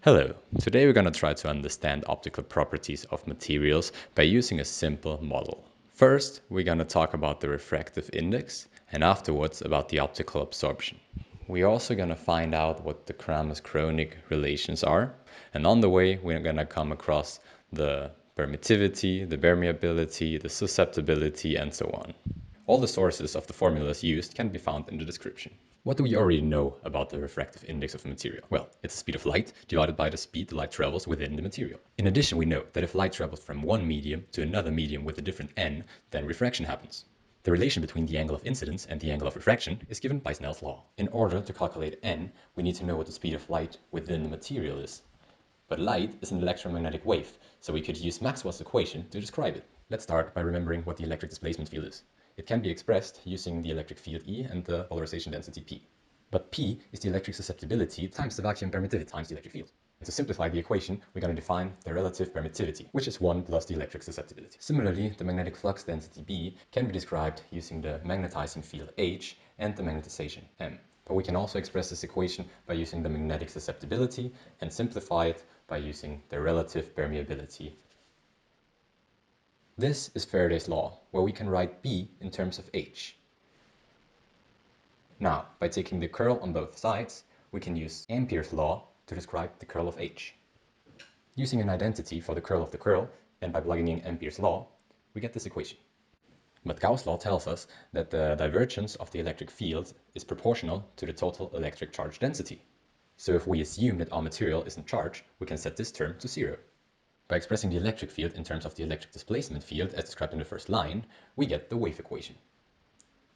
Hello, today we're going to try to understand optical properties of materials by using a simple model. First, we're going to talk about the refractive index and afterwards about the optical absorption. We're also going to find out what the Kramers-Kronig relations are, and on the way we're going to come across the permittivity, the permeability, the susceptibility, and so on. All the sources of the formulas used can be found in the description. What do we already know about the refractive index of a material? Well, it's the speed of light divided by the speed the light travels within the material. In addition, we know that if light travels from one medium to another medium with a different n, then refraction happens. The relation between the angle of incidence and the angle of refraction is given by Snell's law. In order to calculate n, we need to know what the speed of light within the material is. But light is an electromagnetic wave, so we could use Maxwell's equation to describe it. Let's start by remembering what the electric displacement field is. It can be expressed using the electric field E and the polarization density P. But P is the electric susceptibility times the vacuum permittivity times the electric field. And to simplify the equation, we're going to define the relative permittivity, which is 1 plus the electric susceptibility. Similarly, the magnetic flux density B can be described using the magnetizing field H and the magnetization M. But we can also express this equation by using the magnetic susceptibility and simplify it by using the relative permeability. This is Faraday's law, where we can write B in terms of H. Now, by taking the curl on both sides, we can use Ampere's law to describe the curl of H. Using an identity for the curl of the curl, and by plugging in Ampere's law, we get this equation. But Gauss' law tells us that the divergence of the electric field is proportional to the total electric charge density. So if we assume that our material isn't charged, we can set this term to 0. By expressing the electric field in terms of the electric displacement field as described in the first line, we get the wave equation,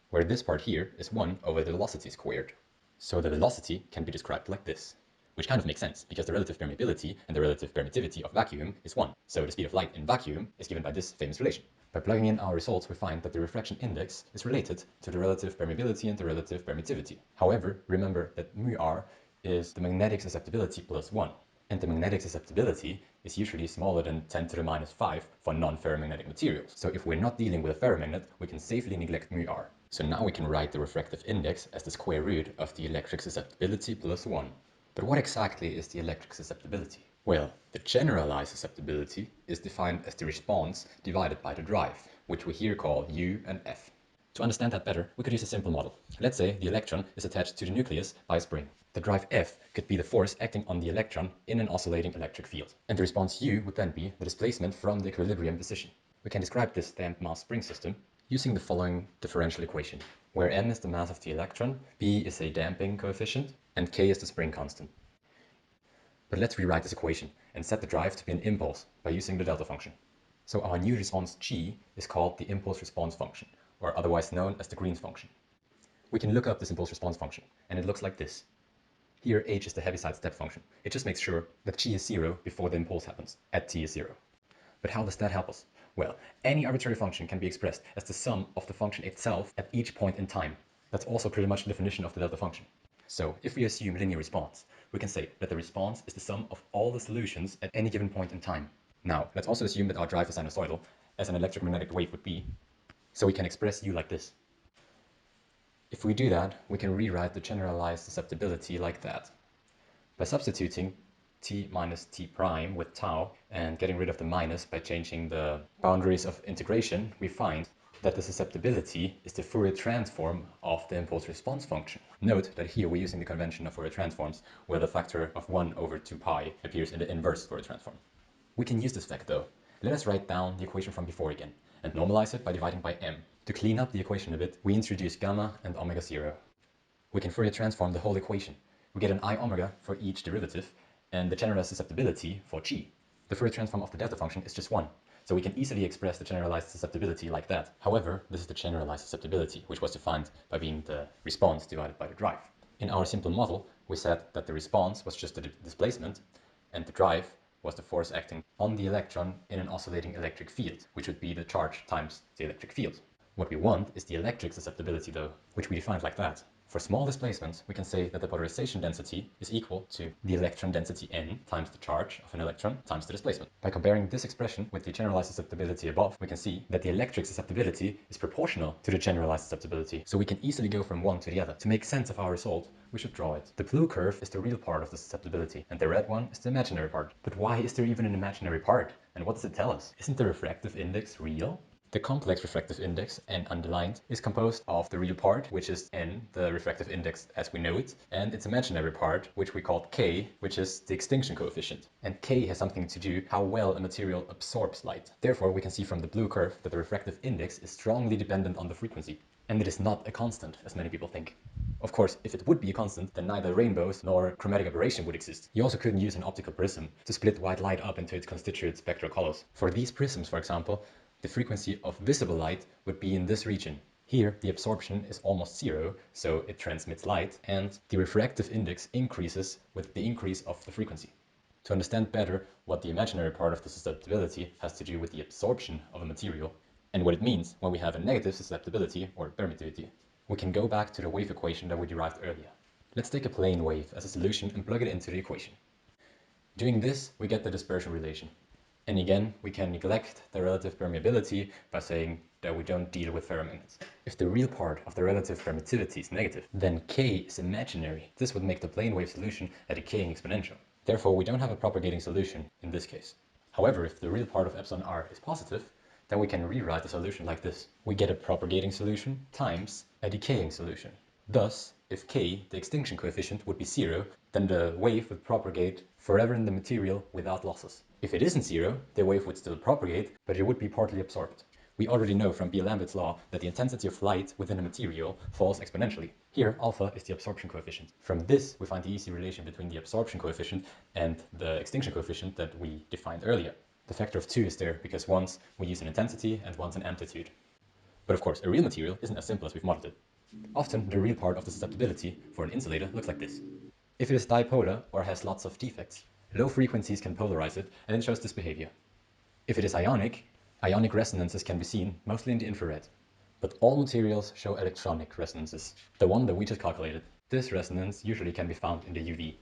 where this part here is 1 over the velocity squared. So the velocity can be described like this, which kind of makes sense because the relative permeability and the relative permittivity of vacuum is 1. So the speed of light in vacuum is given by this famous relation. By plugging in our results, we find that the refraction index is related to the relative permeability and the relative permittivity. However, remember that μr is the magnetic susceptibility plus 1. And the magnetic susceptibility is usually smaller than 10 to the minus 5 for non-ferromagnetic materials. So if we're not dealing with a ferromagnet, we can safely neglect μr. So now we can write the refractive index as the square root of the electric susceptibility plus 1. But what exactly is the electric susceptibility? Well, the generalized susceptibility is defined as the response divided by the drive, which we here call U and F. To understand that better, we could use a simple model. Let's say the electron is attached to the nucleus by a spring. The drive F could be the force acting on the electron in an oscillating electric field. And the response U would then be the displacement from the equilibrium position. We can describe this damped mass spring system using the following differential equation, where m is the mass of the electron, b is a damping coefficient, and k is the spring constant. But let's rewrite this equation and set the drive to be an impulse by using the delta function. So our new response g is called the impulse response function, or otherwise known as the Green's function. We can look up this impulse response function, and it looks like this. Here h is the Heaviside step function. It just makes sure that g is 0 before the impulse happens, at t is 0. But how does that help us? Well, any arbitrary function can be expressed as the sum of the function itself at each point in time. That's also pretty much the definition of the delta function. So if we assume linear response, we can say that the response is the sum of all the solutions at any given point in time. Now, let's also assume that our drive is sinusoidal, as an electromagnetic wave would be, so we can express U like this. If we do that, we can rewrite the generalized susceptibility like that. By substituting t minus t prime with tau and getting rid of the minus by changing the boundaries of integration, we find that the susceptibility is the Fourier transform of the impulse response function. Note that here we're using the convention of Fourier transforms, where the factor of 1 over 2 pi appears in the inverse Fourier transform. We can use this fact though. Let us write down the equation from before again, and normalize it by dividing by m. To clean up the equation a bit, we introduce gamma and omega 0. We can Fourier transform the whole equation. We get an I omega for each derivative, and the generalized susceptibility for g. The Fourier transform of the delta function is just 1, so we can easily express the generalized susceptibility like that. However, this is the generalized susceptibility, which was defined by being the response divided by the drive. In our simple model, we said that the response was just the displacement, and the drive was the force acting on the electron in an oscillating electric field, which would be the charge times the electric field. What we want is the electric susceptibility though, which we defined like that. For small displacements, we can say that the polarization density is equal to the electron density n times the charge of an electron times the displacement. By comparing this expression with the generalized susceptibility above, we can see that the electric susceptibility is proportional to the generalized susceptibility. So we can easily go from one to the other. To make sense of our result, we should draw it. The blue curve is the real part of the susceptibility, and the red one is the imaginary part. But why is there even an imaginary part? And what does it tell us? Isn't the refractive index real? The complex refractive index, n underlined, is composed of the real part, which is n, the refractive index as we know it, and its imaginary part, which we call k, which is the extinction coefficient. And k has something to do how well a material absorbs light. Therefore, we can see from the blue curve that the refractive index is strongly dependent on the frequency. And it is not a constant, as many people think. Of course, if it would be a constant, then neither rainbows nor chromatic aberration would exist. You also couldn't use an optical prism to split white light up into its constituent spectral colors. For these prisms, for example, the frequency of visible light would be in this region. Here, the absorption is almost zero, so it transmits light, and the refractive index increases with the increase of the frequency. To understand better what the imaginary part of the susceptibility has to do with the absorption of a material, and what it means when we have a negative susceptibility, or permeability, we can go back to the wave equation that we derived earlier. Let's take a plane wave as a solution and plug it into the equation. Doing this, we get the dispersion relation. And again, we can neglect the relative permeability by saying that we don't deal with ferromagnets. If the real part of the relative permittivity is negative, then k is imaginary. This would make the plane wave solution a decaying exponential. Therefore, we don't have a propagating solution in this case. However, if the real part of epsilon r is positive, then we can rewrite the solution like this. We get a propagating solution times a decaying solution. Thus, if k, the extinction coefficient, would be 0, then the wave would propagate forever in the material without losses. If it isn't 0, the wave would still propagate, but it would be partly absorbed. We already know from D'Alembert's law that the intensity of light within a material falls exponentially. Here, alpha is the absorption coefficient. From this, we find the easy relation between the absorption coefficient and the extinction coefficient that we defined earlier. The factor of 2 is there because once we use an intensity and once an amplitude. But of course, a real material isn't as simple as we've modeled it. Often, the real part of the susceptibility for an insulator looks like this. If it is dipolar or has lots of defects, low frequencies can polarize it, and it shows this behavior. If it is ionic resonances can be seen mostly in the infrared. But all materials show electronic resonances, the one that we just calculated. This resonance usually can be found in the UV.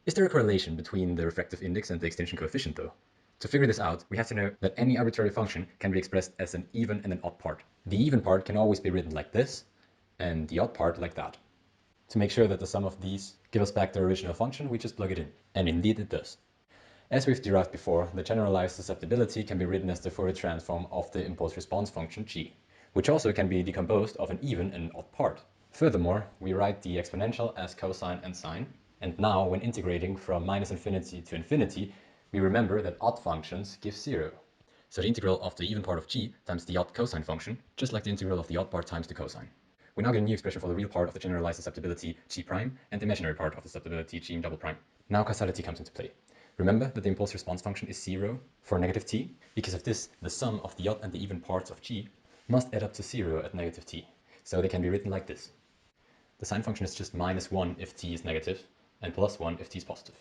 Is there a correlation between the refractive index and the extinction coefficient, though? To figure this out, we have to know that any arbitrary function can be expressed as an even and an odd part. The even part can always be written like this, and the odd part like that. To make sure that the sum of these give us back the original function, we just plug it in. And indeed it does. As we've derived before, the generalized susceptibility can be written as the Fourier transform of the impulse response function g, which also can be decomposed of an even and an odd part. Furthermore, we write the exponential as cosine and sine, and now when integrating from minus infinity to infinity, we remember that odd functions give 0. So the integral of the even part of g times the odd cosine function, just like the integral of the odd part times the cosine. We now get a new expression for the real part of the generalized susceptibility g prime and the imaginary part of the susceptibility g double prime. Now causality comes into play. Remember that the impulse response function is 0 for negative t. Because of this, the sum of the odd and the even parts of g must add up to 0 at negative t. So they can be written like this. The sine function is just minus 1 if t is negative and plus 1 if t is positive.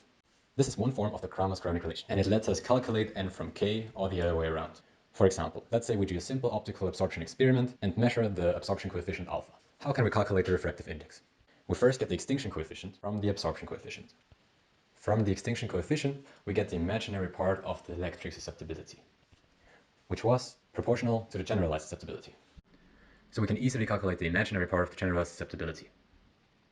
This is one form of the Kramers-Kronig relation, and it lets us calculate n from k or the other way around. For example, let's say we do a simple optical absorption experiment and measure the absorption coefficient alpha. How can we calculate the refractive index? We first get the extinction coefficient from the absorption coefficient. From the extinction coefficient, we get the imaginary part of the electric susceptibility, which was proportional to the generalized susceptibility. So we can easily calculate the imaginary part of the generalized susceptibility.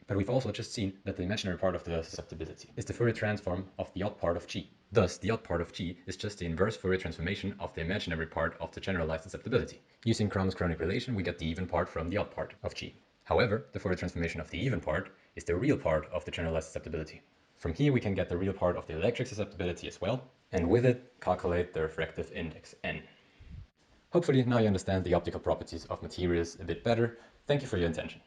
But we've also just seen that the imaginary part of the susceptibility is the Fourier transform of the odd part of g. Thus, the odd part of g is just the inverse Fourier transformation of the imaginary part of the generalized susceptibility. Using Kramers-Kronig relation, we get the even part from the odd part of g. However, the Fourier transformation of the even part is the real part of the generalized susceptibility. From here, we can get the real part of the electric susceptibility as well, and with it, calculate the refractive index n. Hopefully, now you understand the optical properties of materials a bit better. Thank you for your attention.